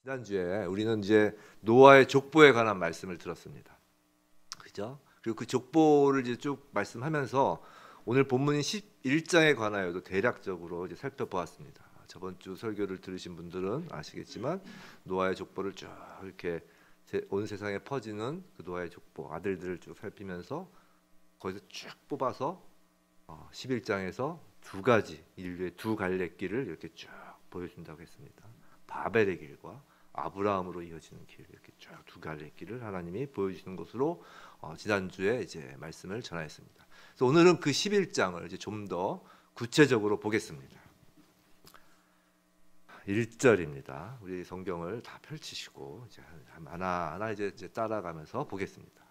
지난주에 우리는 이제 노아의 족보에 관한 말씀을 들었습니다. 그죠? 그리고 그 족보를 이제 쭉 말씀하면서 오늘 본문인 11장에 관하여도 대략적으로 이제 살펴보았습니다. 저번 주 설교를 들으신 분들은 아시겠지만 노아의 족보를 쭉 이렇게 온 세상에 퍼지는 그 노아의 족보 아들들을 쭉 살피면서 거기서 쭉 뽑아서 11장에서 두 가지 인류의 두 갈래길을 이렇게 쭉 보여준다고 했습니다. 바벨의 길과 아브라함으로 이어지는 길, 이렇게 쭉 두 갈래길을 하나님이 보여주시는 것으로 지난주에 이제 말씀을 전하였습니다. 그래서 오늘은 그 11장을 이제 좀 더 구체적으로 보겠습니다. 1절입니다. 우리 성경을 다 펼치시고 이제 하나하나 이제 따라가면서 보겠습니다.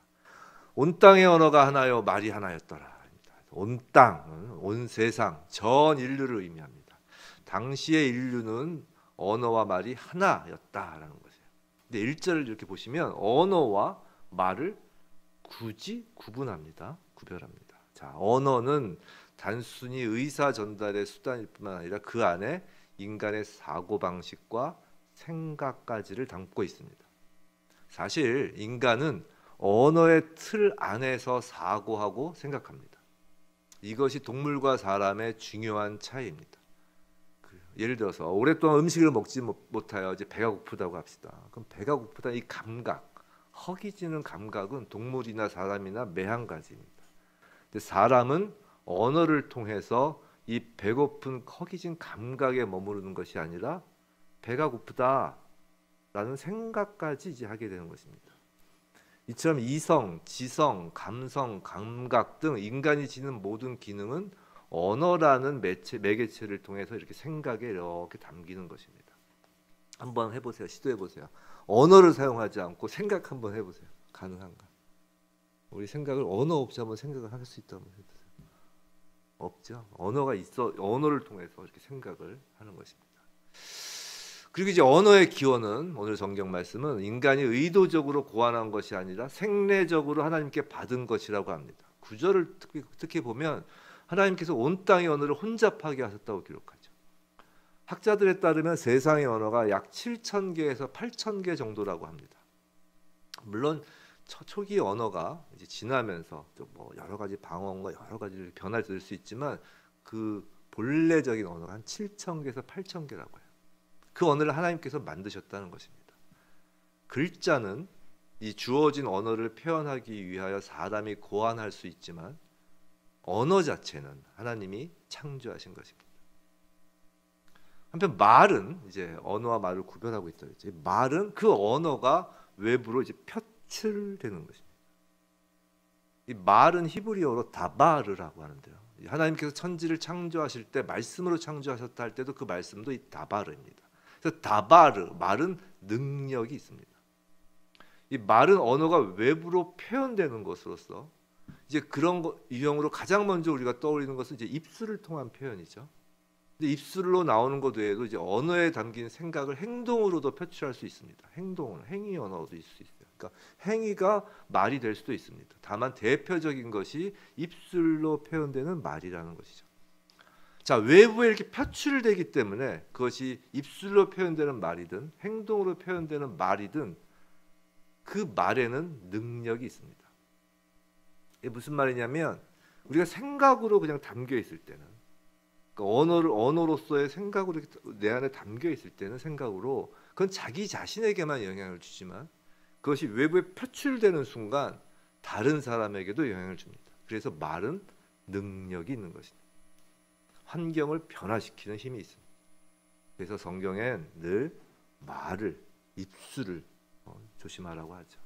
온 땅의 언어가 하나요, 말이 하나였더라. 온 땅은 온 세상 전 인류를 의미합니다. 당시의 인류는 언어와 말이 하나였다라는 것이에요. 근데 1절을 이렇게 보시면 언어와 말을 굳이 구분합니다. 구별합니다. 자, 언어는 단순히 의사 전달의 수단일 뿐만 아니라 그 안에 인간의 사고 방식과 생각까지를 담고 있습니다. 사실 인간은 언어의 틀 안에서 사고하고 생각합니다. 이것이 동물과 사람의 중요한 차이입니다. 예를 들어서 오랫동안 음식을 먹지 못하여 이제 배가 고프다고 합시다. 그럼 배가 고프다는 이 감각, 허기지는 감각은 동물이나 사람이나 매한가지입니다. 근데 사람은 언어를 통해서 이 배고픈 허기진 감각에 머무르는 것이 아니라 배가 고프다라는 생각까지 이제 하게 되는 것입니다. 이처럼 이성, 지성, 감성, 감각 등 인간이 지닌 모든 기능은 언어라는 매개체를 통해서 이렇게 생각에 이렇게 담기는 것입니다. 한번 해보세요. 시도해보세요. 언어를 사용하지 않고 생각 한번 해보세요. 가능한가? 우리 생각을 언어 없이 한번 생각을 할 수 있다면 해보세요. 없죠. 언어가 있어. 언어를 통해서 이렇게 생각을 하는 것입니다. 그리고 이제 언어의 기원은 오늘 성경 말씀은 인간이 의도적으로 고안한 것이 아니라 생례적으로 하나님께 받은 것이라고 합니다. 구절을 특히 보면 하나님께서 온 땅의 언어를 혼잡하게 하셨다고 기록하죠. 학자들에 따르면 세상의 언어가 약 7,000개에서 8,000개 정도라고 합니다. 물론 초기 언어가 이제 지나면서 뭐 여러 가지 방언과 여러 가지 변화를 줄 수 있지만 그 본래적인 언어가 한 7,000개에서 8,000개라고 해요. 그 언어를 하나님께서 만드셨다는 것입니다. 글자는 이 주어진 언어를 표현하기 위하여 사람이 고안할 수 있지만 언어 자체는 하나님이 창조하신 것입니다. 한편 말은 이제 언어와 말을 구별하고 있다고 했죠. 말은 그 언어가 외부로 이제 표출되는 것입니다. 이 말은 히브리어로 다바르라고 하는데요. 하나님께서 천지를 창조하실 때 말씀으로 창조하셨다 할 때도 그 말씀도 이 다바르입니다. 그래서 다바르, 말은 능력이 있습니다. 이 말은 언어가 외부로 표현되는 것으로서 이제 그런 유형으로 가장 먼저 우리가 떠올리는 것은 이제 입술을 통한 표현이죠. 근데 입술로 나오는 것 외에도 이제 언어에 담긴 생각을 행동으로도 표출할 수 있습니다. 행동은 행위 언어도 있을 수 있어요. 그러니까 행위가 말이 될 수도 있습니다. 다만 대표적인 것이 입술로 표현되는 말이라는 것이죠. 자, 외부에 이렇게 표출되기 때문에 그것이 입술로 표현되는 말이든 행동으로 표현되는 말이든 그 말에는 능력이 있습니다. 이게 무슨 말이냐면 우리가 생각으로 그냥 담겨 있을 때는 그러니까 언어로서의 생각으로 내 안에 담겨 있을 때는 생각으로 그건 자기 자신에게만 영향을 주지만 그것이 외부에 표출되는 순간 다른 사람에게도 영향을 줍니다. 그래서 말은 능력이 있는 것입니다. 환경을 변화시키는 힘이 있습니다. 그래서 성경엔 늘 말을, 입술을 조심하라고 하죠.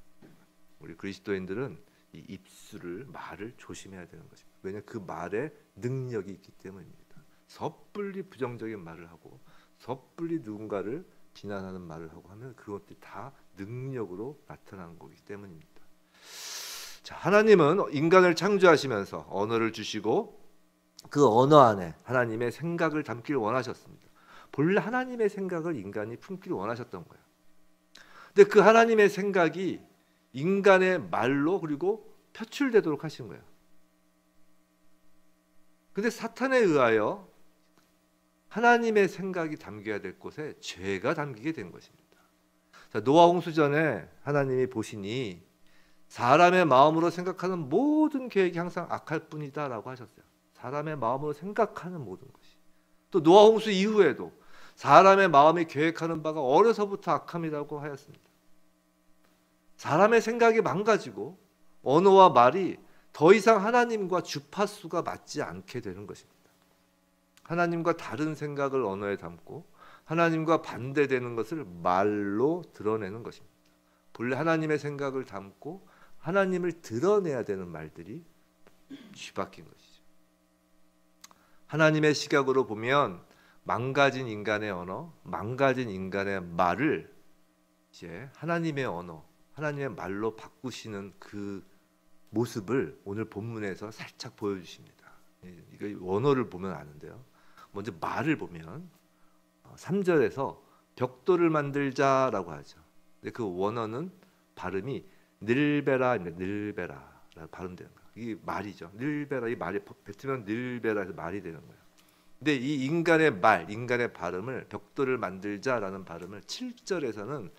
우리 그리스도인들은 이 입술을, 말을 조심해야 되는 것입니다. 왜냐하면 그 말에 능력이 있기 때문입니다. 섣불리 부정적인 말을 하고 섣불리 누군가를 비난하는 말을 하고 하면 그것들이 다 능력으로 나타나는 거기 때문입니다. 자, 하나님은 인간을 창조하시면서 언어를 주시고 그 언어 안에 하나님의 생각을 담기를 원하셨습니다. 본래 하나님의 생각을 인간이 품기를 원하셨던 거예요. 근데 그 하나님의 생각이 인간의 말로 그리고 표출되도록 하신 거예요. 근데 사탄에 의하여 하나님의 생각이 담겨야 될 곳에 죄가 담기게 된 것입니다. 자, 노아 홍수 전에 하나님이 보시니 사람의 마음으로 생각하는 모든 계획이 항상 악할 뿐이다라고 하셨어요. 사람의 마음으로 생각하는 모든 것이. 또 노아 홍수 이후에도 사람의 마음이 계획하는 바가 어려서부터 악함이라고 하였습니다. 사람의 생각이 망가지고 언어와 말이 더 이상 하나님과 주파수가 맞지 않게 되는 것입니다. 하나님과 다른 생각을 언어에 담고 하나님과 반대되는 것을 말로 드러내는 것입니다. 본래 하나님의 생각을 담고 하나님을 드러내야 되는 말들이 뒤바뀐 것이죠. 하나님의 시각으로 보면 망가진 인간의 언어, 망가진 인간의 말을 이제 하나님의 언어, 하나님의 말로 바꾸시는 그 모습을 오늘 본문에서 살짝 보여주십니다. 이거 원어를 보면 아는데요. 먼저 말을 보면 3절에서 벽돌을 만들자라고 하죠. 근데 그 원어는 발음이 늘베라입니다. 늘베라라고 발음되는 거예요. 이게 말이죠. 늘베라, 이 말이 뱉으면 늘베라에서 말이 되는 거예요. 근데 이 인간의 말, 인간의 발음을 벽돌을 만들자라는 발음을 7절에서는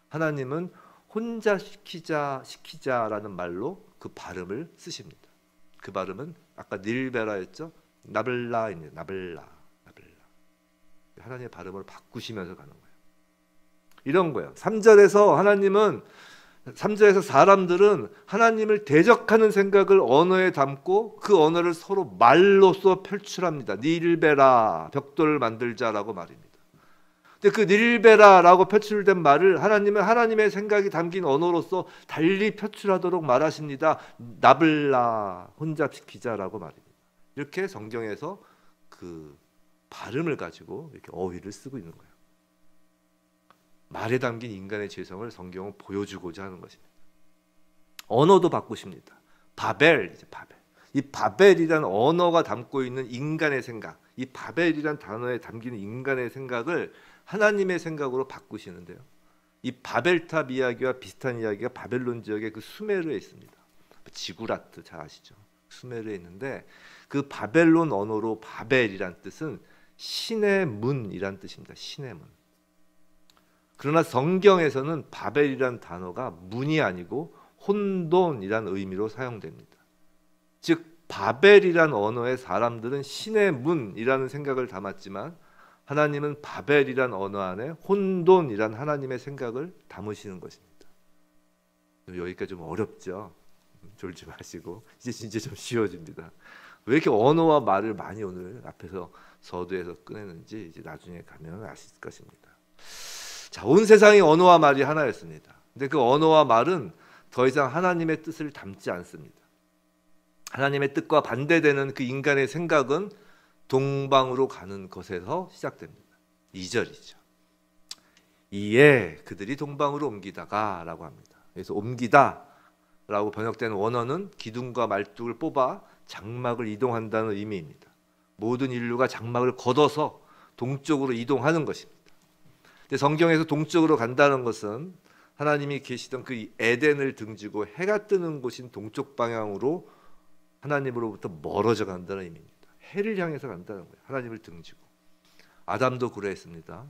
하나님은 혼자 시키자라는 말로 그 발음을 쓰십니다. 그 발음은 아까 늘베라였죠. 나블라입니다. 나블라. 하나님의 발음을 바꾸시면서 가는 거예요. 이런 거예요. 3절에서 사람들은 하나님을 대적하는 생각을 언어에 담고 그 언어를 서로 말로써 표출합니다. 닐베라, 벽돌을 만들자라고 말입니다. 근데 그 닐베라라고 표출된 말을 하나님은 하나님의 생각이 담긴 언어로서 달리 표출하도록 말하십니다. 나블라, 혼자 지키자라고 말입니다. 이렇게 성경에서 그 발음을 가지고 이렇게 어휘를 쓰고 있는 거예요. 말에 담긴 인간의 죄성을 성경은 보여주고자 하는 것입니다. 언어도 바꾸십니다. 바벨, 이제 바벨. 이 바벨이란 언어가 담고 있는 인간의 생각, 이 바벨이란 단어에 담기는 인간의 생각을 하나님의 생각으로 바꾸시는데요. 이 바벨탑 이야기와 비슷한 이야기가 바벨론 지역의 그 수메르에 있습니다. 지구라트 잘 아시죠? 수메르에 있는데 그 바벨론 언어로 바벨이란 뜻은 신의 문이란 뜻입니다. 신의 문. 그러나 성경에서는 바벨이란 단어가 문이 아니고 혼돈이란 의미로 사용됩니다. 즉 바벨이란 언어의 사람들은 신의 문이라는 생각을 담았지만 하나님은 바벨이란 언어 안에 혼돈이란 하나님의 생각을 담으시는 것입니다. 여기까지 좀 어렵죠? 졸지 마시고 이제 진짜 좀 쉬워집니다. 왜 이렇게 언어와 말을 많이 오늘 앞에서 서두에서 꺼내는지 이제 나중에 가면 아실 것입니다. 자, 온 세상이 언어와 말이 하나였습니다. 근데 그 언어와 말은 더 이상 하나님의 뜻을 담지 않습니다. 하나님의 뜻과 반대되는 그 인간의 생각은 동방으로 가는 것에서 시작됩니다. 2절이죠. 이에 그들이 동방으로 옮기다가 라고 합니다. 그래서 옮기다 라고 번역된 원어는 기둥과 말뚝을 뽑아 장막을 이동한다는 의미입니다. 모든 인류가 장막을 걷어서 동쪽으로 이동하는 것입니다. 근데 성경에서 동쪽으로 간다는 것은 하나님이 계시던 그 에덴을 등지고 해가 뜨는 곳인 동쪽 방향으로 하나님으로부터 멀어져 간다는 의미입니다. 해를 향해서 간다는 거예요. 하나님을 등지고. 아담도 그러했습니다.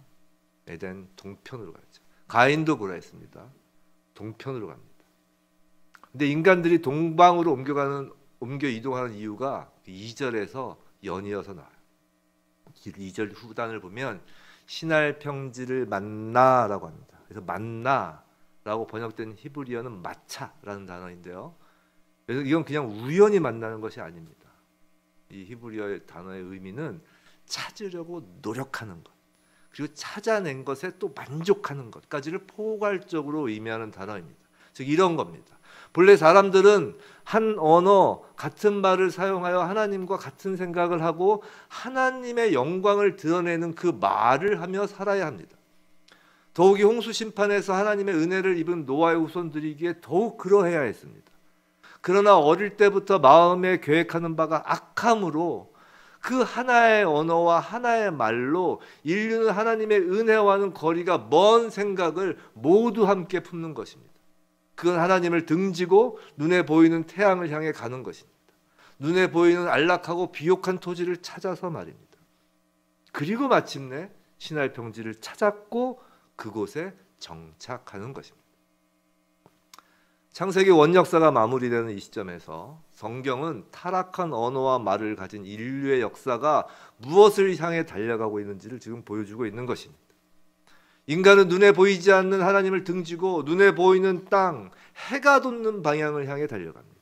에덴 동편으로 갔죠. 가인도 그러했습니다. 동편으로 갑니다. 근데 인간들이 동방으로 옮겨 이동하는 이유가 2절에서 연이어서 나와요. 2절 후단을 보면 신할 평지를 만나라고 합니다. 그래서 만나라고 번역된 히브리어는 마차라는 단어인데요. 그래서 이건 그냥 우연히 만나는 것이 아닙니다. 이 히브리어의 단어의 의미는 찾으려고 노력하는 것, 그리고 찾아낸 것에 또 만족하는 것까지를 포괄적으로 의미하는 단어입니다. 즉 이런 겁니다. 본래 사람들은 한 언어, 같은 말을 사용하여 하나님과 같은 생각을 하고 하나님의 영광을 드러내는 그 말을 하며 살아야 합니다. 더욱이 홍수 심판에서 하나님의 은혜를 입은 노아의 후손들이기에 더욱 그러해야 했습니다. 그러나 어릴 때부터 마음에 계획하는 바가 악함으로 그 하나의 언어와 하나의 말로 인류는 하나님의 은혜와는 거리가 먼 생각을 모두 함께 품는 것입니다. 그건 하나님을 등지고 눈에 보이는 태양을 향해 가는 것입니다. 눈에 보이는 안락하고 비옥한 토지를 찾아서 말입니다. 그리고 마침내 신할 평지를 찾았고 그곳에 정착하는 것입니다. 창세기 원역사가 마무리되는 이 시점에서 성경은 타락한 언어와 말을 가진 인류의 역사가 무엇을 향해 달려가고 있는지를 지금 보여주고 있는 것입니다. 인간은 눈에 보이지 않는 하나님을 등지고 눈에 보이는 땅, 해가 돋는 방향을 향해 달려갑니다.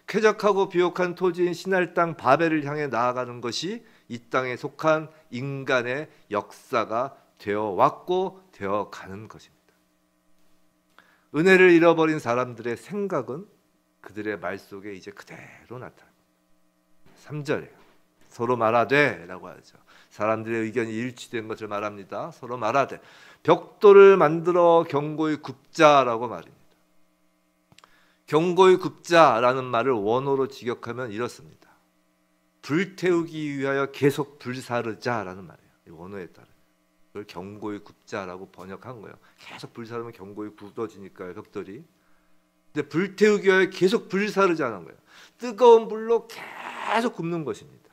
쾌적하고 비옥한 토지인 신할 땅 바벨을 향해 나아가는 것이 이 땅에 속한 인간의 역사가 되어 왔고 되어 가는 것입니다. 은혜를 잃어버린 사람들의 생각은 그들의 말 속에 이제 그대로 나타납니다. 3절에 서로 말하되 라고 하죠. 사람들의 의견이 일치된 것을 말합니다. 서로 말하되 벽돌을 만들어 경고히 굽자라고 말입니다. 경고히 굽자라는 말을 원어로 직역하면 이렇습니다. 불태우기 위하여 계속 불사르자라는 말이에요. 이 원어에 따라 그걸 경고히 굽자라고 번역한 거예요. 계속 불사르면 경고히 굳어지니까요, 벽돌이. 근데 불태우기 위하여 계속 불사르자는 거예요. 뜨거운 불로 계속 굽는 것입니다.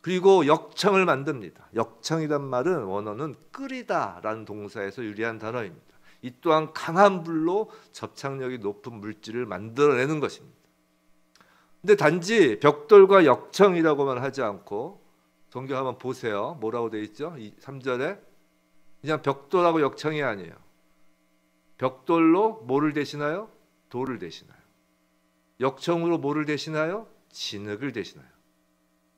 그리고 역청을 만듭니다. 역청이란 말은 원어는 끓이다라는 동사에서 유래한 단어입니다. 이 또한 강한 불로 접착력이 높은 물질을 만들어내는 것입니다. 근데 단지 벽돌과 역청이라고만 하지 않고 성경 한번 보세요. 뭐라고 되어 있죠? 3절에 그냥 벽돌하고 역청이 아니에요. 벽돌로 뭐를 대신하여? 돌을 대신하여. 역청으로 뭐를 대신하여? 진흙을 대신하여.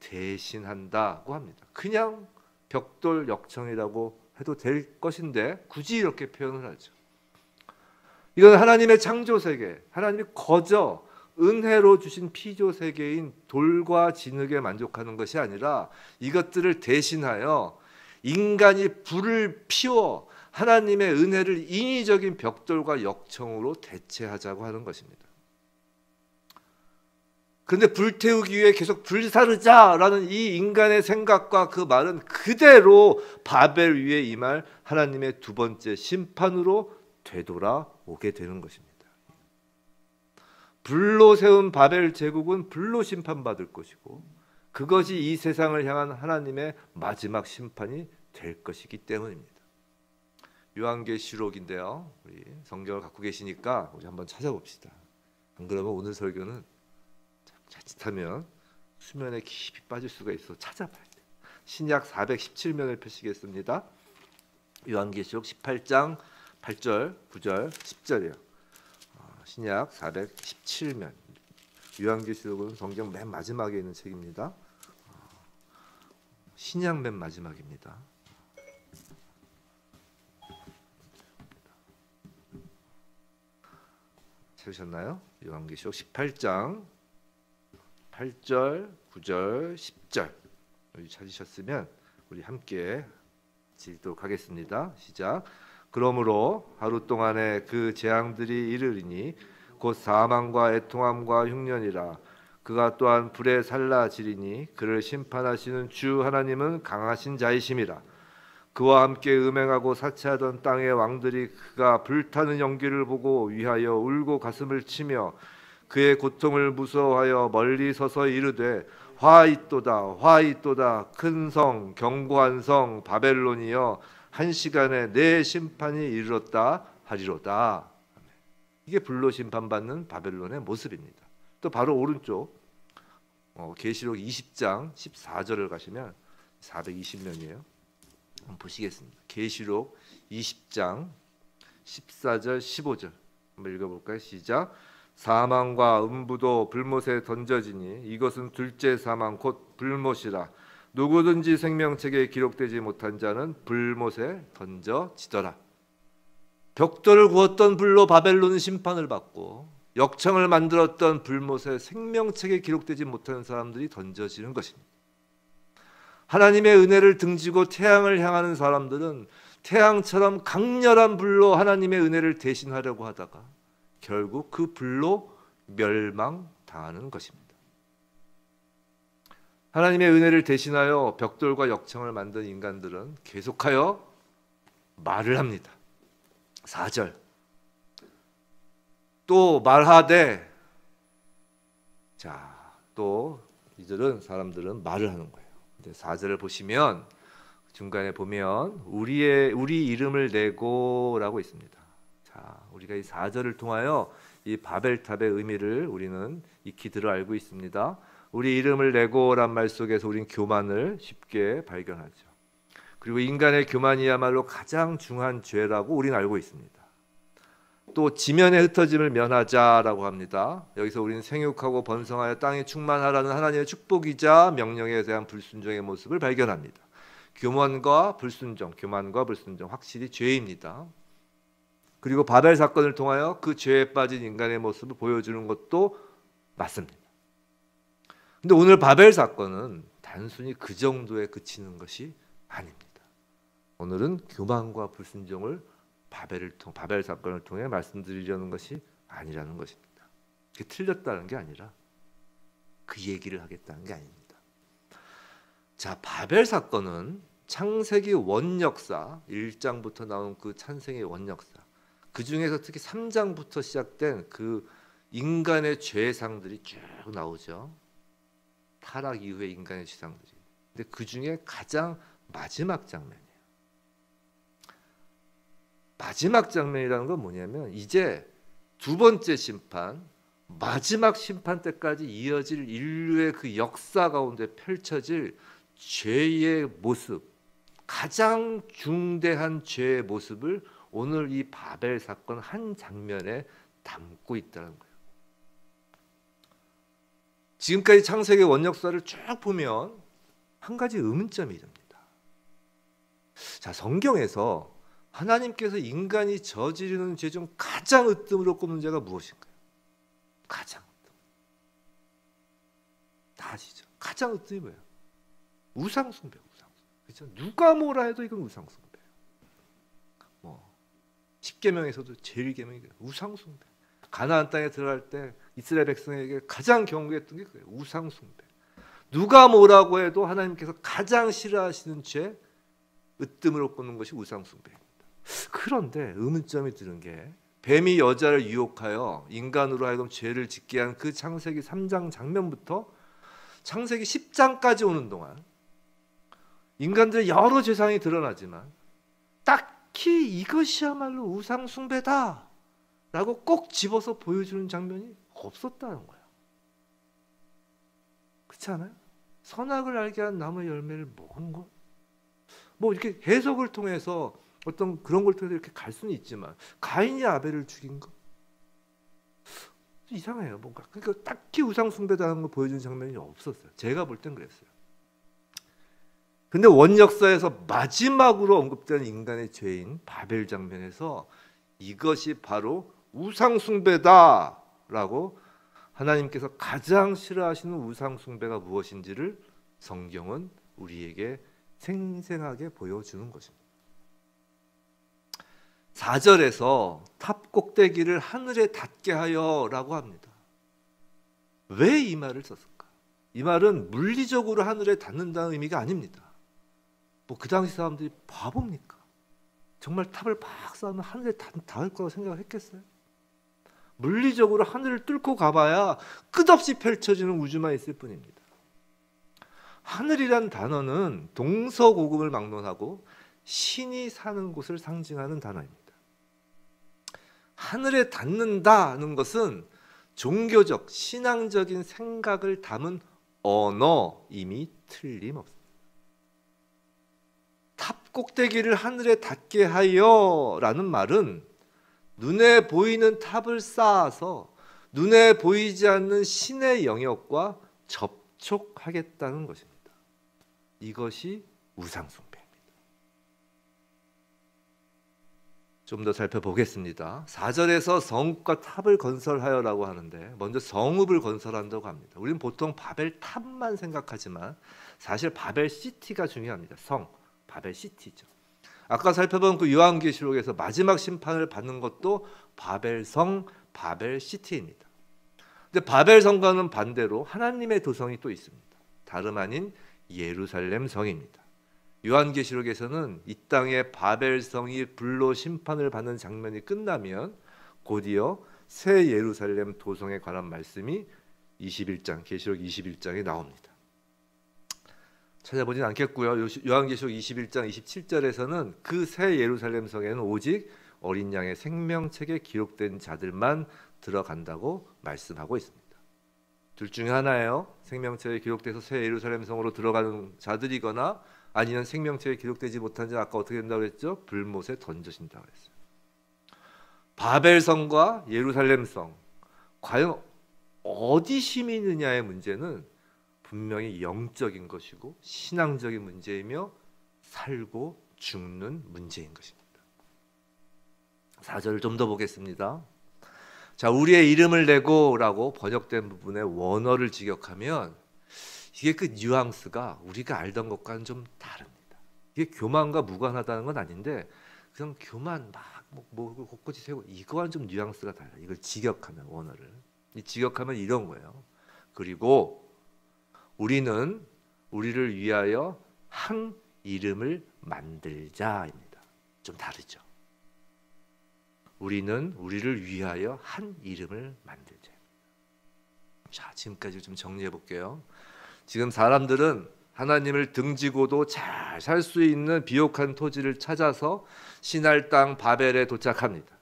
대신한다고 합니다. 그냥 벽돌 역청이라고 해도 될 것인데 굳이 이렇게 표현을 하죠. 이건 하나님의 창조 세계, 하나님이 거저 은혜로 주신 피조 세계인 돌과 진흙에 만족하는 것이 아니라 이것들을 대신하여 인간이 불을 피워 하나님의 은혜를 인위적인 벽돌과 역청으로 대체하자고 하는 것입니다. 그런데 불태우기 위해 계속 불사르자라는 이 인간의 생각과 그 말은 그대로 바벨 위에 임할 하나님의 두 번째 심판으로 되돌아오게 되는 것입니다. 불로 세운 바벨 제국은 불로 심판받을 것이고 그것이 이 세상을 향한 하나님의 마지막 심판이 될 것이기 때문입니다. 요한계시록인데요. 우리 성경을 갖고 계시니까 우리 한번 찾아봅시다. 안 그러면 오늘 설교는 자칫하면 수면에 깊이 빠질 수가 있어 찾아봐야 돼. 신약 417면을 펴시겠습니다. 요한계시록 18장 8절, 9절, 10절이에요. 신약 417면. 요한계시록은 성경 맨 마지막에 있는 책입니다. 신약 맨 마지막입니다. 찾으셨나요? 요한계시록 18장 8절, 9절, 10절 여기 찾으셨으면 우리 함께 읽도록 하겠습니다. 시작. 그러므로 하루 동안에 그 재앙들이 이르리니 곧 사망과 애통함과 흉년이라. 그가 또한 불에 살라지리니 그를 심판하시는 주 하나님은 강하신 자이심이라. 그와 함께 음행하고 사치하던 땅의 왕들이 그가 불타는 연기를 보고 위하여 울고 가슴을 치며 그의 고통을 무서워하여 멀리 서서 이르되 화 있도다 화 있도다 큰 성 견고한 성 바벨론이여 한 시간에 내 심판이 이르렀다 하리로다. 이게 불로 심판받는 바벨론의 모습입니다. 또 바로 오른쪽 계시록 20장 14절을 가시면 420면이에요. 한번 보시겠습니다. 계시록 20장 14절 15절 한번 읽어볼까요? 시작. 사망과 음부도 불못에 던져지니 이것은 둘째 사망 곧 불못이라. 누구든지 생명책에 기록되지 못한 자는 불못에 던져지더라. 벽돌을 구웠던 불로 바벨론은 심판을 받고 역청을 만들었던 불못에 생명책에 기록되지 못하는 사람들이 던져지는 것입니다. 하나님의 은혜를 등지고 태양을 향하는 사람들은 태양처럼 강렬한 불로 하나님의 은혜를 대신하려고 하다가 결국 그 불로 멸망당하는 것입니다. 하나님의 은혜를 대신하여 벽돌과 역청을 만든 인간들은 계속하여 말을 합니다. 4절 또 말하되 또 이들은 사람들은 말을 하는 거예요. 근데 4절을 보시면 중간에 보면 우리 이름을 내고라고 있습니다. 자, 우리가 이 4절을 통하여 이 바벨탑의 의미를 우리는 익히 들어 알고 있습니다. 우리 이름을 내고란 말 속에서 우리는 교만을 쉽게 발견하죠. 그리고 인간의 교만이야말로 가장 중한 죄라고 우리는 알고 있습니다. 또 지면의 흩어짐을 면하자라고 합니다. 여기서 우리는 생육하고 번성하여 땅에 충만하라는 하나님의 축복이자 명령에 대한 불순종의 모습을 발견합니다. 교만과 불순종 확실히 죄입니다. 그리고 바벨 사건을 통하여 그 죄에 빠진 인간의 모습을 보여주는 것도 맞습니다. 근데 오늘 바벨 사건은 단순히 그 정도에 그치는 것이 아닙니다. 오늘은 교만과 불순종을 바벨 사건을 통해 말씀드리려는 것이 아니라는 것입니다. 그게 틀렸다는 게 아니라 그 얘기를 하겠다는 게 아닙니다. 자, 바벨 사건은 창세기 원역사 1장부터 나온 그 창세기 원역사, 그 중에서 특히 3장부터 시작된 그 인간의 죄상들이 쭉 나오죠. 타락 이후의 인간의 죄상들이. 근데 그 중에 가장 마지막 장면이에요. 마지막 장면이라는 건 뭐냐면 이제 두 번째 심판, 마지막 심판 때까지 이어질 인류의 그 역사 가운데 펼쳐질 죄의 모습, 가장 중대한 죄의 모습을 오늘 이 바벨 사건 한 장면에 담고 있다는 거예요. 지금까지 창세기 원역사를 쭉 보면 한 가지 의문점이 듭니다. 자, 성경에서 하나님께서 인간이 저지르는 죄 중 가장 으뜸으로 꼽는 죄가 무엇인가요? 가장 으뜸. 다 아시죠? 가장 으뜸이 뭐예요? 우상숭배. 그렇죠? 누가 뭐라 해도 이건 우상숭배예요. 십계명에서도 제일 계명이 우상숭배. 가나안 땅에 들어갈 때 이스라엘 백성에게 가장 경고했던 게 그래요. 우상숭배. 누가 뭐라고 해도 하나님께서 가장 싫어하시는 죄, 으뜸으로 꼽는 것이 우상숭배입니다. 그런데 의문점이 드는 게 뱀이 여자를 유혹하여 인간으로 하여금 죄를 짓게 한 그 창세기 3장 장면부터 창세기 10장까지 오는 동안 인간들의 여러 죄상이 드러나지만 딱히 이것이야말로 우상숭배다 라고 꼭 집어서 보여주는 장면이 없었다는 거예요. 그렇지 않아요? 선악을 알게 한 나무의 열매를 먹은 것? 이렇게 해석을 통해서 어떤 그런 걸 통해서 이렇게 갈 수는 있지만 가인이 아벨을 죽인 거? 이상해요. 뭔가. 그러니까 딱히 우상숭배다는 걸 보여주는 장면이 없었어요. 제가 볼 땐 그랬어요. 근데 원역사에서 마지막으로 언급되는 인간의 죄인 바벨 장면에서 이것이 바로 우상숭배다라고 하나님께서 가장 싫어하시는 우상숭배가 무엇인지를 성경은 우리에게 생생하게 보여주는 것입니다. 4절에서 탑 꼭대기를 하늘에 닿게 하여라고 합니다. 왜 이 말을 썼을까? 이 말은 물리적으로 하늘에 닿는다는 의미가 아닙니다. 그 당시 사람들이 바보입니까? 정말 탑을 팍 쌓으면 하늘에 닿을 거라고 생각을 했겠어요? 물리적으로 하늘을 뚫고 가봐야 끝없이 펼쳐지는 우주만 있을 뿐입니다. 하늘이란 단어는 동서고금을 막론하고 신이 사는 곳을 상징하는 단어입니다. 하늘에 닿는다는 것은 종교적, 신앙적인 생각을 담은 언어임이 틀림없습니다. 탑 꼭대기를 하늘에 닿게 하여라는 말은 눈에 보이는 탑을 쌓아서 눈에 보이지 않는 신의 영역과 접촉하겠다는 것입니다. 이것이 우상숭배입니다. 좀 더 살펴보겠습니다. 4절에서 성읍과 탑을 건설하여라고 하는데 먼저 성읍을 건설한다고 합니다. 우리는 보통 바벨 탑만 생각하지만 사실 바벨 시티가 중요합니다. 바벨 시티죠. 아까 살펴본 그 요한계시록에서 마지막 심판을 받는 것도 바벨성, 바벨 시티입니다. 근데 바벨 성과는 반대로 하나님의 도성이 또 있습니다. 다름 아닌 예루살렘 성입니다. 요한계시록에서는 이 땅의 바벨성이 불로 심판을 받는 장면이 끝나면 곧이어 새 예루살렘 도성에 관한 말씀이 21장, 계시록 21장에 나옵니다. 찾아보진 않겠고요. 요한계시록 21장 27절에서는 그 새 예루살렘 성에는 오직 어린 양의 생명책에 기록된 자들만 들어간다고 말씀하고 있습니다. 둘 중에 하나예요. 생명책에 기록돼서 새 예루살렘 성으로 들어가는 자들이거나 아니면 생명책에 기록되지 못한 자, 아까 어떻게 된다고 그랬죠? 불못에 던져진다고 그랬어요. 바벨성과 예루살렘 성, 과연 어디 힘이 있느냐의 문제는 분명히 영적인 것이고 신앙적인 문제이며 살고 죽는 문제인 것입니다. 4절을 좀 더 보겠습니다. 자, 우리의 이름을 내고라고 번역된 부분의 원어를 직역하면 이게 그 뉘앙스가 우리가 알던 것과는 좀 다릅니다. 이게 교만과 무관하다는 건 아닌데 그냥 교만 뭐 곳곳이 세고 이거와는 좀 뉘앙스가 달라. 이걸 직역하면 원어를 직역하면 이런 거예요. 그리고 우리는 우리를 위하여 한 이름을 만들자입니다. 좀 다르죠. 우리는 우리를 위하여 한 이름을 만들자. 자, 지금까지 좀 정리해 볼게요. 지금 사람들은 하나님을 등지고도 잘 살 수 있는 비옥한 토지를 찾아서 신할 땅 바벨에 도착합니다.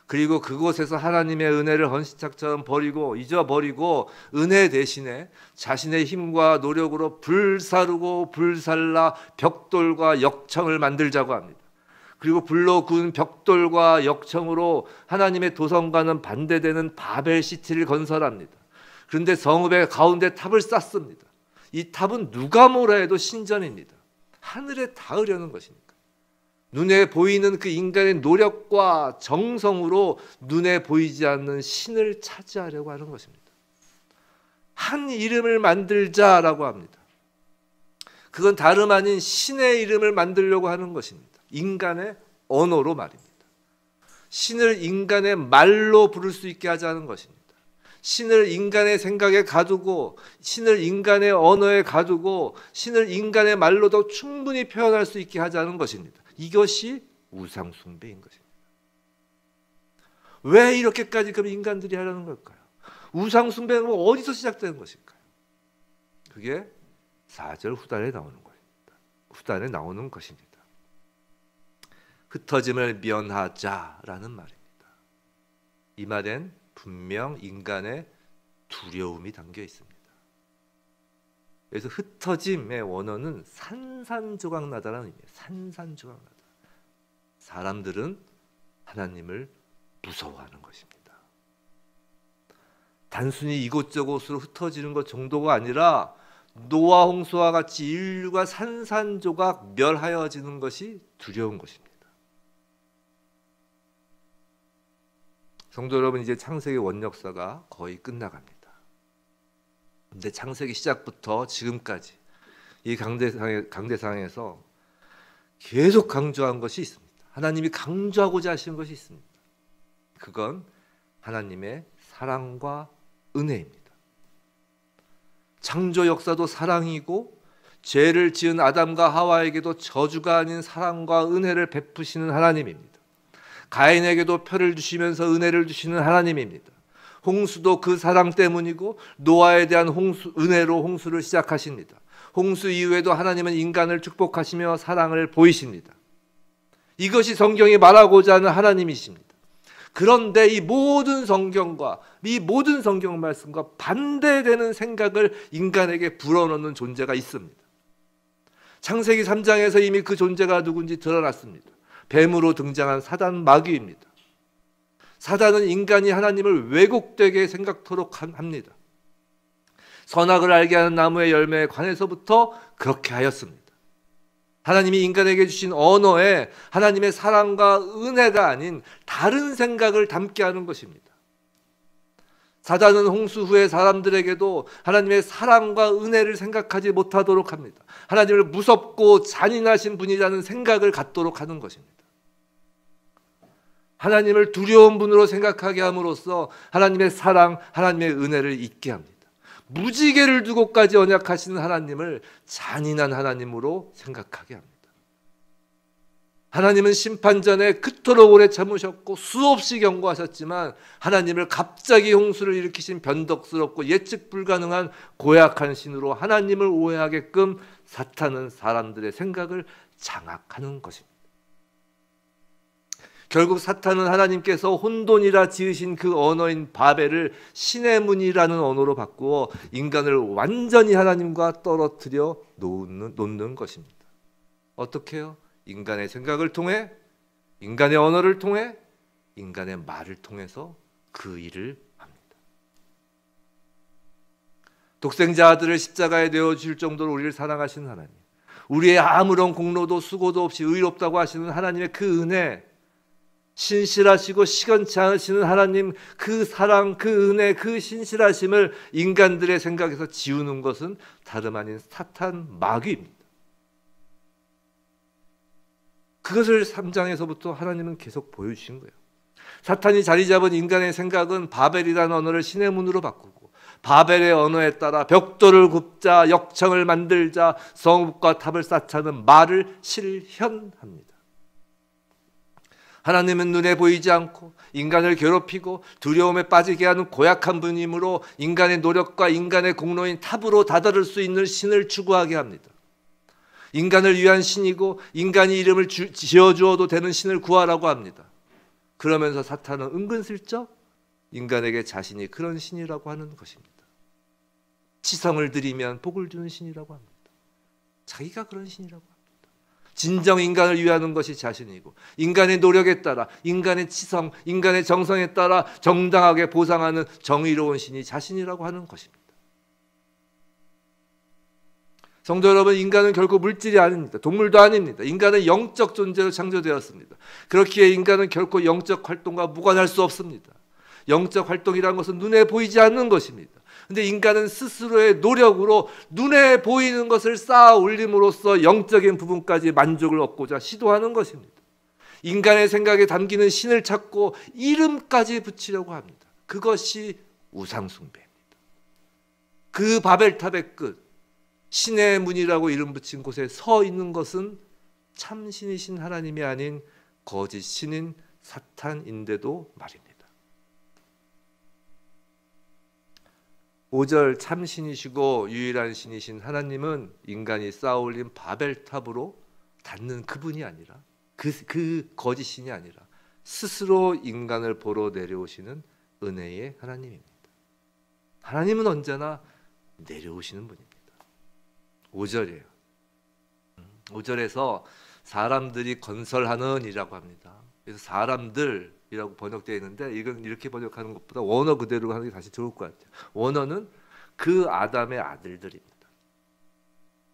그리고 그곳에서 하나님의 은혜를 헌신짝처럼 버리고 잊어버리고 은혜 대신에 자신의 힘과 노력으로 불사르고 불살라 벽돌과 역청을 만들자고 합니다. 그리고 불로 구운 벽돌과 역청으로 하나님의 도성과는 반대되는 바벨시티를 건설합니다. 그런데 성읍의 가운데 탑을 쌓습니다. 이 탑은 누가 뭐라 해도 신전입니다. 하늘에 닿으려는 것이니까. 눈에 보이는 그 인간의 노력과 정성으로 눈에 보이지 않는 신을 차지하려고 하는 것입니다. 한 이름을 만들자라고 합니다. 그건 다름 아닌 신의 이름을 만들려고 하는 것입니다. 인간의 언어로 말입니다. 신을 인간의 말로 부를 수 있게 하자는 것입니다. 신을 인간의 생각에 가두고 신을 인간의 언어에 가두고 신을 인간의 말로도 충분히 표현할 수 있게 하자는 것입니다. 이것이 우상 숭배인 것입니다. 왜 이렇게까지 그럼 인간들이 하려는 걸까요? 우상 숭배는 어디서 시작되는 것일까요? 그게 4절 후단에 나오는 것입니다. 후단에 나오는 것입니다. 흩어짐을 면하자라는 말입니다. 이 말엔 분명 인간의 두려움이 담겨 있습니다. 그래서 흩어짐의 원어는 산산조각나다라는 의미예요. 산산조각나다. 사람들은 하나님을 무서워하는 것입니다. 단순히 이곳저곳으로 흩어지는 것 정도가 아니라 노아 홍수와 같이 인류가 산산조각 멸하여지는 것이 두려운 것입니다. 성도 여러분, 이제 창세기 원역사가 거의 끝나갑니다. 근데 창세기 시작부터 지금까지 이 강대상에서 계속 강조한 것이 있습니다. 하나님이 강조하고자 하시는 것이 있습니다. 그건 하나님의 사랑과 은혜입니다. 창조 역사도 사랑이고 죄를 지은 아담과 하와에게도 저주가 아닌 사랑과 은혜를 베푸시는 하나님입니다. 가인에게도 표를 주시면서 은혜를 주시는 하나님입니다. 홍수도 그 사랑 때문이고 노아에 대한 은혜로 홍수를 시작하십니다. 홍수 이후에도 하나님은 인간을 축복하시며 사랑을 보이십니다. 이것이 성경이 말하고자 하는 하나님이십니다. 그런데 이 모든 성경과 이 모든 성경 말씀과 반대되는 생각을 인간에게 불어넣는 존재가 있습니다. 창세기 3장에서 이미 그 존재가 누군지 드러났습니다. 뱀으로 등장한 사단 마귀입니다. 사단은 인간이 하나님을 왜곡되게 생각토록 합니다. 선악을 알게 하는 나무의 열매에 관해서부터 그렇게 하였습니다. 하나님이 인간에게 주신 언어에 하나님의 사랑과 은혜가 아닌 다른 생각을 담게 하는 것입니다. 사단은 홍수 후에 사람들에게도 하나님의 사랑과 은혜를 생각하지 못하도록 합니다. 하나님을 무섭고 잔인하신 분이라는 생각을 갖도록 하는 것입니다. 하나님을 두려운 분으로 생각하게 함으로써 하나님의 사랑, 하나님의 은혜를 잊게 합니다. 무지개를 두고까지 언약하시는 하나님을 잔인한 하나님으로 생각하게 합니다. 하나님은 심판전에 그토록 오래 참으셨고 수없이 경고하셨지만 하나님을 갑자기 홍수를 일으키신 변덕스럽고 예측 불가능한 고약한 신으로 하나님을 오해하게끔 사탄은 사람들의 생각을 장악하는 것입니다. 결국 사탄은 하나님께서 혼돈이라 지으신 그 언어인 바벨을 신의 문이라는 언어로 바꾸어 인간을 완전히 하나님과 떨어뜨려 놓는 것입니다. 어떻게 해요? 인간의 생각을 통해, 인간의 언어를 통해, 인간의 말을 통해서 그 일을 합니다. 독생자 아들을 십자가에 내어줄 정도로 우리를 사랑하시는 하나님, 우리의 아무런 공로도 수고도 없이 의롭다고 하시는 하나님의 그 은혜, 신실하시고 시건치 않으시는 하나님 그 사랑, 그 은혜, 그 신실하심을 인간들의 생각에서 지우는 것은 다름 아닌 사탄 마귀입니다. 그것을 3장에서부터 하나님은 계속 보여주신 거예요. 사탄이 자리 잡은 인간의 생각은 바벨이라는 언어를 신의 문으로 바꾸고 바벨의 언어에 따라 벽돌을 굽자, 역청을 만들자, 성읍과 탑을 쌓자는 말을 실현합니다. 하나님은 눈에 보이지 않고 인간을 괴롭히고 두려움에 빠지게 하는 고약한 분이므로 인간의 노력과 인간의 공로인 탑으로 다다를 수 있는 신을 추구하게 합니다. 인간을 위한 신이고 인간이 이름을 지어주어도 되는 신을 구하라고 합니다. 그러면서 사탄은 은근슬쩍 인간에게 자신이 그런 신이라고 하는 것입니다. 치성을 드리면 복을 주는 신이라고 합니다. 자기가 그런 신이라고 합니다. 진정 인간을 위하는 것이 자신이고 인간의 노력에 따라 인간의 치성, 인간의 정성에 따라 정당하게 보상하는 정의로운 신이 자신이라고 하는 것입니다. 성도 여러분, 인간은 결코 물질이 아닙니다. 동물도 아닙니다. 인간은 영적 존재로 창조되었습니다. 그렇기에 인간은 결코 영적 활동과 무관할 수 없습니다. 영적 활동이라는 것은 눈에 보이지 않는 것입니다. 그런데 인간은 스스로의 노력으로 눈에 보이는 것을 쌓아 올림으로써 영적인 부분까지 만족을 얻고자 시도하는 것입니다. 인간의 생각에 담기는 신을 찾고 이름까지 붙이려고 합니다. 그것이 우상숭배입니다. 그 바벨탑의 끝, 신의 문이라고 이름 붙인 곳에 서 있는 것은 참신이신 하나님이 아닌 거짓 신인 사탄인데도 말입니다. 5절 참신이시고 유일한 신이신 하나님은 인간이 쌓아올린 바벨탑으로 닿는 그분이 아니라 그 거짓 신이 아니라 스스로 인간을 보러 내려오시는 은혜의 하나님입니다. 하나님은 언제나 내려오시는 분입니다. 5절이에요. 5절에서 사람들이 건설하는 이라고 합니다. 그래서 사람들이라고 번역되어 있는데 이건 이렇게 번역하는 것보다 원어 그대로 하는 게 다시 좋을 것 같아요. 원어는 그 아담의 아들들입니다.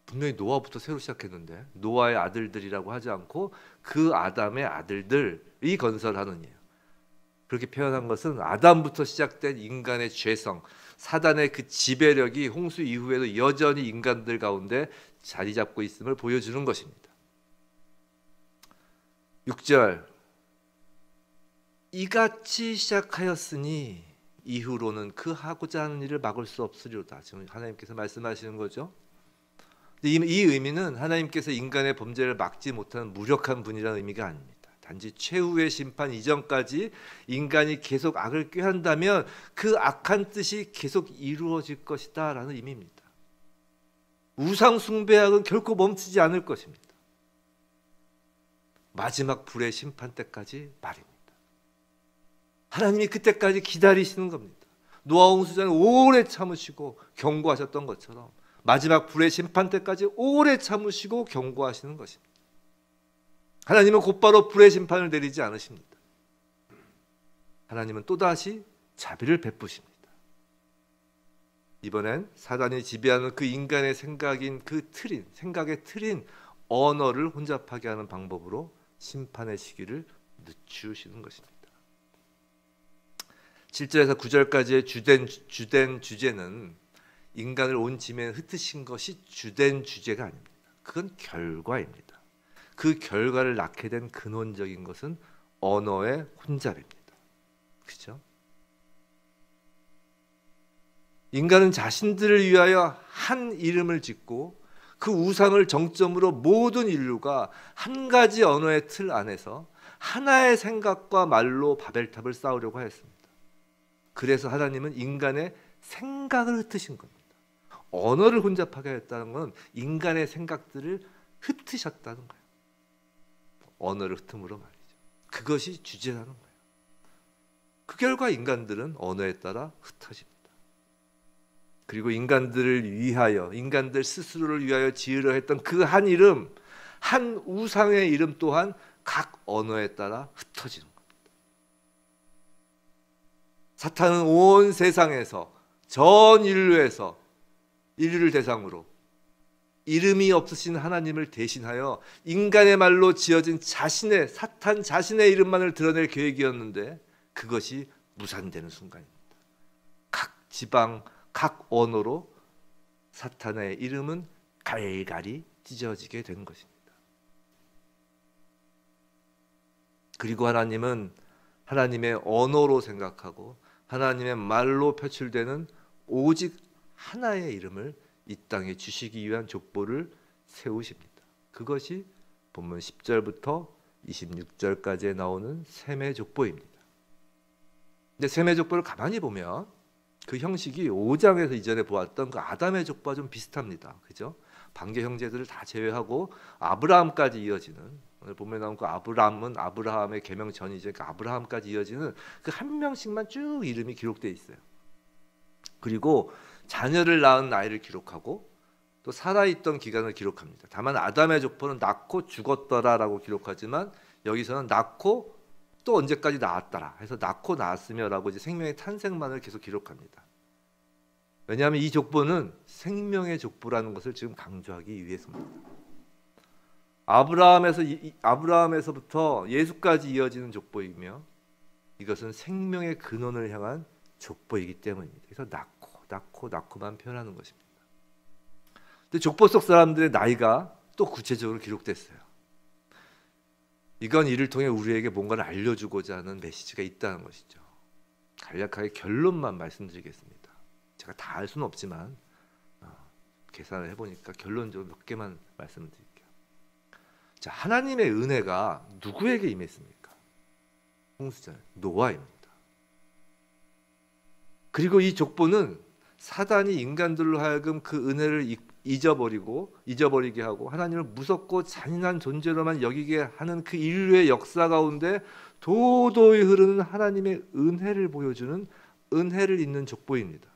분명히 노아부터 새로 시작했는데 노아의 아들들이라고 하지 않고 그 아담의 아들들이 건설하는 이에요. 그렇게 표현한 것은 아담부터 시작된 인간의 죄성, 사단의 그 지배력이 홍수 이후에도 여전히 인간들 가운데 자리 잡고 있음을 보여주는 것입니다. 6절, 이같이 시작하였으니 이후로는 그 하고자 하는 일을 막을 수 없으리로다. 지금 하나님께서 말씀하시는 거죠. 이 의미는 하나님께서 인간의 범죄를 막지 못하는 무력한 분이라는 의미가 아닙니다. 단지 최후의 심판 이전까지 인간이 계속 악을 꾀한다면 그 악한 뜻이 계속 이루어질 것이다 라는 의미입니다. 우상 숭배악은 결코 멈추지 않을 것입니다. 마지막 불의 심판 때까지 말입니다. 하나님이 그때까지 기다리시는 겁니다. 노아 홍수전에 오래 참으시고 경고하셨던 것처럼 마지막 불의 심판 때까지 오래 참으시고 경고하시는 것입니다. 하나님은 곧바로 불의 심판을 내리지 않으십니다. 하나님은 또다시 자비를 베푸십니다. 이번엔 사단이 지배하는 그 인간의 생각인 그 틀인, 생각의 틀인 언어를 혼잡하게 하는 방법으로 심판의 시기를 늦추시는 것입니다. 7절에서 9절까지의 주된 주제는 인간을 온 짐에 흩으신 것이 주된 주제가 아닙니다. 그건 결과입니다. 그 결과를 낳게 된 근원적인 것은 언어의 혼잡입니다. 그렇죠? 인간은 자신들을 위하여 한 이름을 짓고 그 우상을 정점으로 모든 인류가 한 가지 언어의 틀 안에서 하나의 생각과 말로 바벨탑을 쌓으려고 하였습니다. 그래서 하나님은 인간의 생각을 흩으신 겁니다. 언어를 혼잡하게 했다는 건 인간의 생각들을 흩으셨다는 거예요. 언어를 흩음으로 말이죠. 그것이 주제라는 거예요. 그 결과 인간들은 언어에 따라 흩어집니다. 그리고 인간들을 위하여, 인간들 스스로를 위하여 지으려 했던 그 한 이름, 한 우상의 이름 또한 각 언어에 따라 흩어지는 겁니다. 사탄은 온 세상에서, 전 인류에서 인류를 대상으로 이름이 없으신 하나님을 대신하여 인간의 말로 지어진 사탄 자신의 이름만을 드러낼 계획이었는데 그것이 무산되는 순간입니다. 각 지방, 각 언어로 사탄의 이름은 갈갈이 찢어지게 된 것입니다. 그리고 하나님은 하나님의 언어로 생각하고 하나님의 말로 표출되는 오직 하나의 이름을 이 땅에 주시기 위한 족보를 세우십니다. 그것이 본문 10절부터 26절까지에 나오는 셈의 족보입니다. 근데 셈의 족보를 가만히 보면 그 형식이 5장에서 이전에 보았던 그 아담의 족보와 좀 비슷합니다. 그죠? 반개 형제들을 다 제외하고 아브라함까지 이어지는, 오늘 본문에 나온 그 아브라함은 아브라함의 계명 전이죠. 그 아브라함까지 이어지는 그 한 명씩만 쭉 이름이 기록되어 있어요. 그리고 자녀를 낳은 나이를 기록하고 또 살아있던 기간을 기록합니다. 다만 아담의 족보는 낳고 죽었더라라고 기록하지만 여기서는 낳고 또 언제까지 낳았더라 해서 낳고 낳았으며라고 이제 생명의 탄생만을 계속 기록합니다. 왜냐하면 이 족보는 생명의 족보라는 것을 지금 강조하기 위해서입니다. 아브라함에서부터 예수까지 이어지는 족보이며 이것은 생명의 근원을 향한 족보이기 때문입니다. 그래서 낳고만 표현하는 것입니다. 근데 족보 속 사람들의 나이가 또 구체적으로 기록됐어요. 이건 이를 통해 우리에게 뭔가를 알려주고자 하는 메시지가 있다는 것이죠. 간략하게 결론만 말씀드리겠습니다. 제가 다 알 수는 없지만 계산을 해보니까 결론적으로 몇 개만 말씀드릴게요. 자, 하나님의 은혜가 누구에게 임했습니까? 홍수전 노아입니다. 그리고 이 족보는 사단이 인간들로 하여금 그 은혜를 잊어버리게 하고 하나님을 무섭고 잔인한 존재로만 여기게 하는 그 인류의 역사 가운데 도도히 흐르는 하나님의 은혜를 보여주는 은혜를 잇는 족보입니다.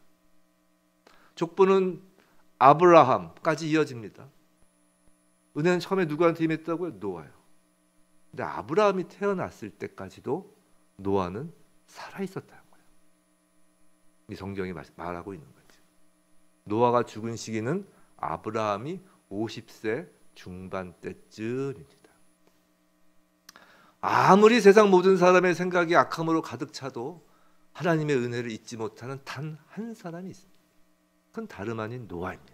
족보는 아브라함까지 이어집니다. 은혜는 처음에 누구한테 임했다고요? 노아요. 근데 아브라함이 태어났을 때까지도 노아는 살아있었다는 거예요. 이 성경이 말하고 있는 거죠. 노아가 죽은 시기는 아브라함이 50세 중반 때쯤입니다. 아무리 세상 모든 사람의 생각이 악함으로 가득 차도 하나님의 은혜를 잊지 못하는 단 한 사람이 있습니다. 그건 다름 아닌 노아입니다.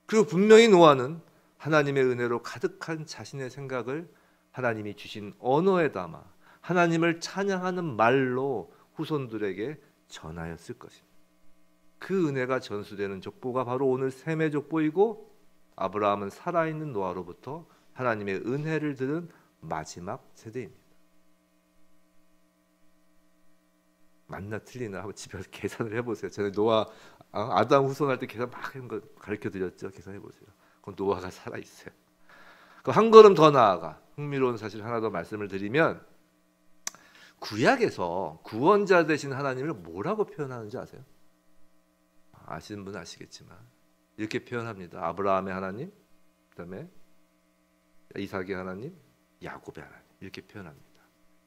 그리고 분명히 노아는 하나님의 은혜로 가득한 자신의 생각을 하나님이 주신 언어에 담아 하나님을 찬양하는 말로 후손들에게 전하였을 것입니다. 그 은혜가 전수되는 족보가 바로 오늘 셈의 족보이고 아브라함은 살아있는 노아로부터 하나님의 은혜를 들은 마지막 세대입니다. 맞나 틀리나 한번 집에서 계산을 해보세요. 전에 노아 아담 후손할 때 계산 막 하는 거 가르쳐드렸죠. 계산해보세요. 그럼 노아가 살아있어요. 그럼 한 걸음 더 나아가 흥미로운 사실 하나 더 말씀을 드리면 구약에서 구원자 되신 하나님을 뭐라고 표현하는지 아세요? 아시는 분은 아시겠지만 이렇게 표현합니다. 아브라함의 하나님, 그다음에 이삭의 하나님, 야곱의 하나님 이렇게 표현합니다.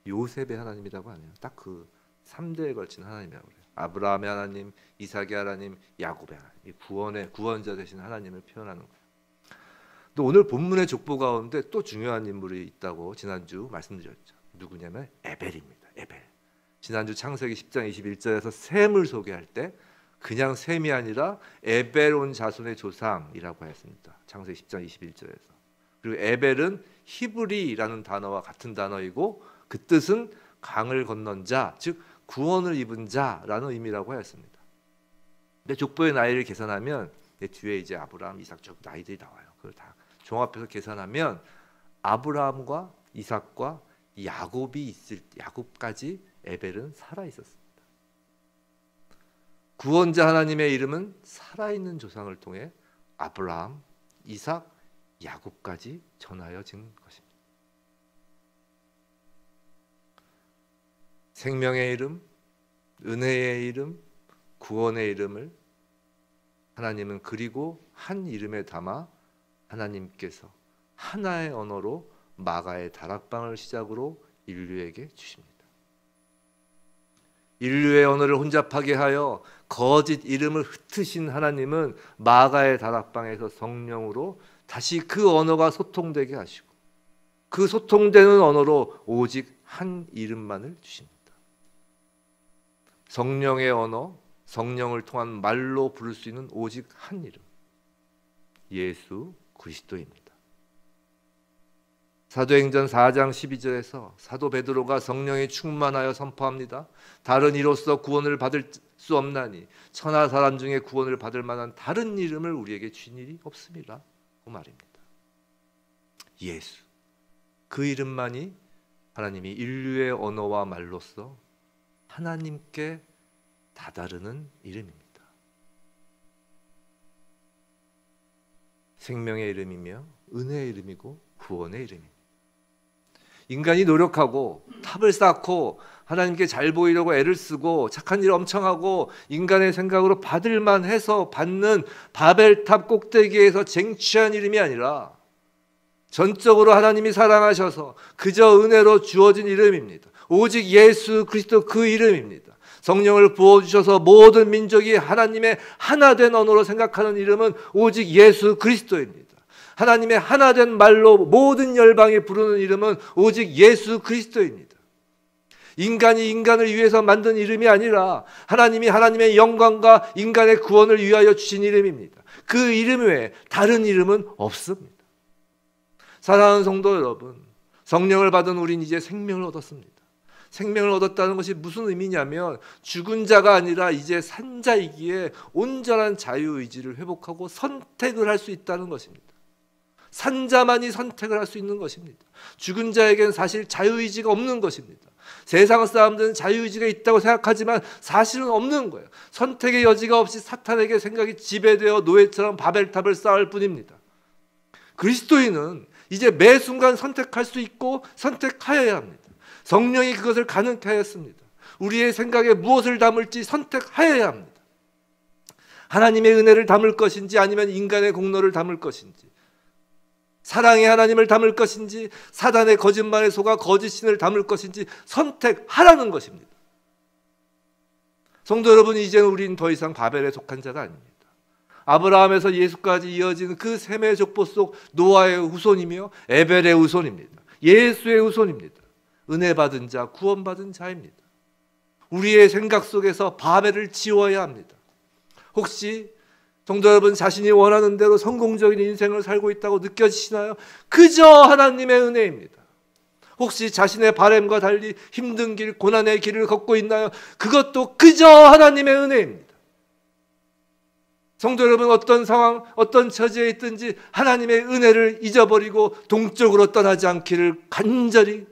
요셉의 하나님이라고 하네요. 딱 그 3대에 걸친 하나님이라고 그래요. 아브라함의 하나님, 이삭의 하나님, 야곱의 하나님. 이 구원자 되신 하나님을 표현하는 거예요. 또 오늘 본문의 족보 가운데 또 중요한 인물이 있다고 지난주 말씀드렸죠. 누구냐면 에벨입니다. 에벨. 지난주 창세기 10장 21절에서 셈을 소개할 때 그냥 셈이 아니라 에벨 온 자손의 조상이라고 했습니다. 창세기 10장 21절에서. 그리고 에벨은 히브리라는 단어와 같은 단어이고 그 뜻은 강을 건넌 자, 즉 구원을 입은 자라는 의미라고 하였습니다. 근데 족보의 나이를 계산하면 뒤에 이제 아브라함, 이삭 쭉 나이들이 나와요. 그걸 다 종합해서 계산하면 아브라함과 이삭과 야곱까지 에벨은 살아 있었습니다. 구원자 하나님의 이름은 살아있는 조상을 통해 아브라함, 이삭, 야곱까지 전하여진 것입니다. 생명의 이름, 은혜의 이름, 구원의 이름을 하나님은 그리고 한 이름에 담아 하나님께서 하나의 언어로 마가의 다락방을 시작으로 인류에게 주십니다. 인류의 언어를 혼잡하게 하여 거짓 이름을 흩으신 하나님은 마가의 다락방에서 성령으로 다시 그 언어가 소통되게 하시고 그 소통되는 언어로 오직 한 이름만을 주십니다. 성령의 언어, 성령을 통한 말로 부를 수 있는 오직 한 이름, 예수 그리스도입니다. 사도행전 4장 12절에서 사도 베드로가 성령에 충만하여 선포합니다. 다른 이로써 구원을 받을 수 없나니 천하 사람 중에 구원을 받을 만한 다른 이름을 우리에게 주신 일이 없습니다. 그 말입니다. 예수, 그 이름만이 하나님이 인류의 언어와 말로써 하나님께 다다르는 이름입니다. 생명의 이름이며 은혜의 이름이고 구원의 이름입니다. 인간이 노력하고 탑을 쌓고 하나님께 잘 보이려고 애를 쓰고 착한 일 엄청 하고 인간의 생각으로 받을만 해서 받는 바벨탑 꼭대기에서 쟁취한 이름이 아니라 전적으로 하나님이 사랑하셔서 그저 은혜로 주어진 이름입니다. 오직 예수 그리스도 그 이름입니다. 성령을 부어주셔서 모든 민족이 하나님의 하나된 언어로 생각하는 이름은 오직 예수 그리스도입니다. 하나님의 하나된 말로 모든 열방이 부르는 이름은 오직 예수 그리스도입니다. 인간이 인간을 위해서 만든 이름이 아니라 하나님이 하나님의 영광과 인간의 구원을 위하여 주신 이름입니다. 그 이름 외에 다른 이름은 없습니다. 사랑하는 성도 여러분, 성령을 받은 우린 이제 생명을 얻었습니다. 생명을 얻었다는 것이 무슨 의미냐면 죽은 자가 아니라 이제 산 자이기에 온전한 자유의지를 회복하고 선택을 할 수 있다는 것입니다. 산 자만이 선택을 할 수 있는 것입니다. 죽은 자에게는 사실 자유의지가 없는 것입니다. 세상 사람들은 자유의지가 있다고 생각하지만 사실은 없는 거예요. 선택의 여지가 없이 사탄에게 생각이 지배되어 노예처럼 바벨탑을 쌓을 뿐입니다. 그리스도인은 이제 매 순간 선택할 수 있고 선택하여야 합니다. 성령이 그것을 가능케 하였습니다. 우리의 생각에 무엇을 담을지 선택하여야 합니다. 하나님의 은혜를 담을 것인지 아니면 인간의 공로를 담을 것인지, 사랑의 하나님을 담을 것인지 사단의 거짓말에 속아 거짓신을 담을 것인지 선택하라는 것입니다. 성도 여러분, 이제는 우리는 더 이상 바벨에 속한 자가 아닙니다. 아브라함에서 예수까지 이어지는 그 셈의 족보 속 노아의 후손이며 에벨의 후손입니다. 예수의 후손입니다. 은혜 받은 자, 구원받은 자입니다. 우리의 생각 속에서 바벨을 지워야 합니다. 혹시 성도 여러분, 자신이 원하는 대로 성공적인 인생을 살고 있다고 느껴지시나요? 그저 하나님의 은혜입니다. 혹시 자신의 바램과 달리 힘든 길, 고난의 길을 걷고 있나요? 그것도 그저 하나님의 은혜입니다. 성도 여러분, 어떤 상황, 어떤 처지에 있든지 하나님의 은혜를 잊어버리고 동쪽으로 떠나지 않기를 간절히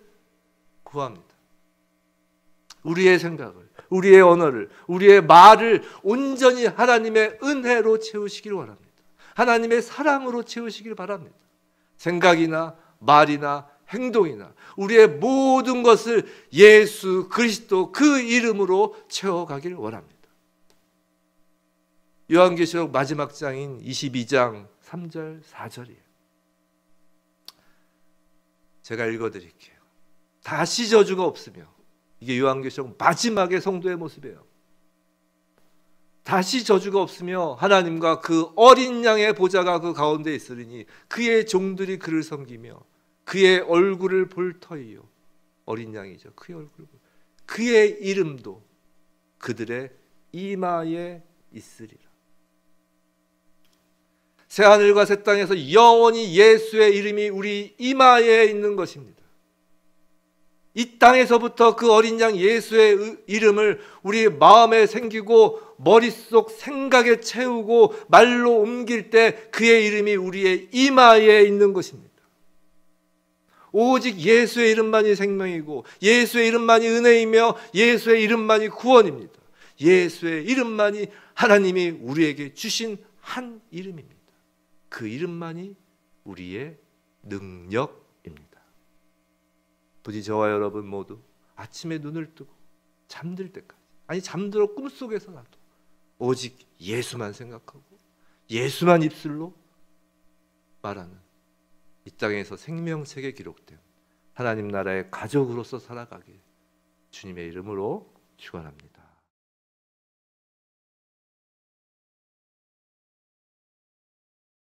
구합니다. 우리의 생각을, 우리의 언어를, 우리의 말을 온전히 하나님의 은혜로 채우시길 원합니다. 하나님의 사랑으로 채우시길 바랍니다. 생각이나 말이나 행동이나 우리의 모든 것을 예수 그리스도 그 이름으로 채워가길 원합니다. 요한계시록 마지막 장인 22장 3절 4절이에요. 제가 읽어드릴게요. 다시 저주가 없으며, 이게 요한계시록 마지막의 성도의 모습이에요. 다시 저주가 없으며 하나님과 그 어린 양의 보좌가 그 가운데 있으리니 그의 종들이 그를 섬기며 그의 얼굴을 볼 터이요. 어린 양이죠. 그의 얼굴을 볼. 그의 이름도 그들의 이마에 있으리라. 새하늘과 새 땅에서 영원히 예수의 이름이 우리 이마에 있는 것입니다. 이 땅에서부터 그 어린 양 예수의 이름을 우리 마음에 생기고 머릿속 생각에 채우고 말로 옮길 때 그의 이름이 우리의 이마에 있는 것입니다. 오직 예수의 이름만이 생명이고 예수의 이름만이 은혜이며 예수의 이름만이 구원입니다. 예수의 이름만이 하나님이 우리에게 주신 한 이름입니다. 그 이름만이 우리의 능력입니다. 부디 저와 여러분 모두 아침에 눈을 뜨고 잠들 때까지, 아니 잠들어 꿈속에서라도 오직 예수만 생각하고 예수만 입술로 말하는 이 땅에서 생명책에 기록된 하나님 나라의 가족으로서 살아가길 주님의 이름으로 축원합니다.